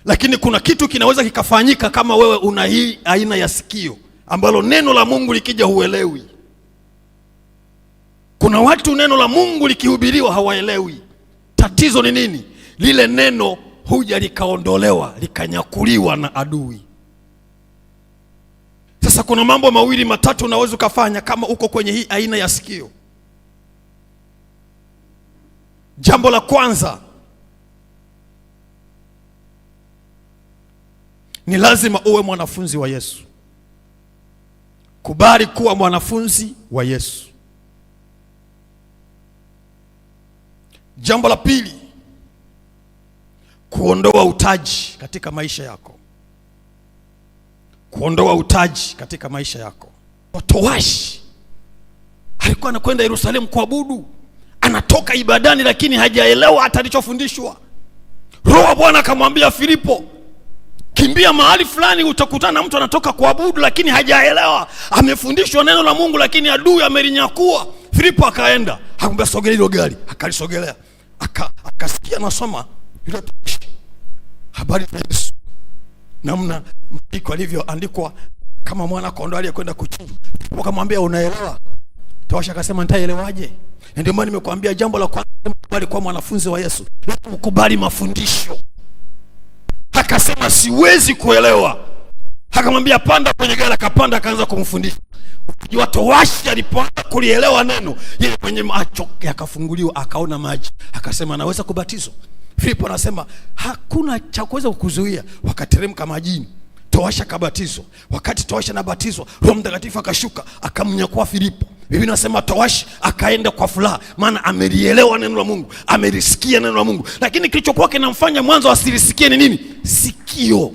Lakini kuna kitu kinaweza kikafanyika kama wewe una hii aina ya sikio ambalo neno la Mungu likija huelewi. Kuna watu neno la Mungu likihubiriwa hawaelewi. Tatizo ni nini? Lile neno huja likaondolewa, likanyakuliwa na adui. Sasa kuna mambo mawili matatu unaweza ukafanya kama uko kwenye hii aina ya sikio. Jambo la kwanza, ni lazima uwe mwanafunzi wa Yesu. Kubali kuwa mwanafunzi wa Yesu. Jambo la pili, kuondoa utaji katika maisha yako. Kuondoa utaji katika maisha yako. Towashi alikuwa anakwenda Yerusalemu kuabudu, anatoka ibadani lakini hajaelewa hata alichofundishwa. Roho wa Bwana akamwambia Filipo, kimbia mahali fulani utakutana na mtu anatoka kuabudu lakini hajaelewa. Amefundishwa neno la Mungu lakini adui amelinyakua. Filipo akaenda, akamwambia sogelea hilo gari, akalisogelea. Akasikia nasoma yule habari za Yesu. Namna mtiko alivyoandikwa kama mwana kondoo aliyekwenda kuchinjwa. Akamwambia unaelewa? Towashi akasema nitaelewaje? Na ndio maana nimekuambia jambo la kwanza, kubali kuwa mwanafunzi wa Yesu. Lazima ukubali mafundisho. Akasema siwezi kuelewa. Akamwambia panda kwenye gari, akapanda akaanza kumfundisha. Towashi alipoanza kulielewa neno, yeye kwenye macho yakafunguliwa, akaona maji, akasema naweza kubatizwa. Filipo anasema hakuna cha kuweza kukuzuia. Wakateremka majini, Towashi akabatizwa. Wakati Towashi anabatizwa, Roho Mtakatifu akashuka akamnyakua Filipo. Biblia inasema Towashi akaenda kwa furaha, maana amelielewa neno la Mungu, amelisikia neno la Mungu. Lakini kilichokuwa kinamfanya mwanzo asilisikie ni nini? Sikio.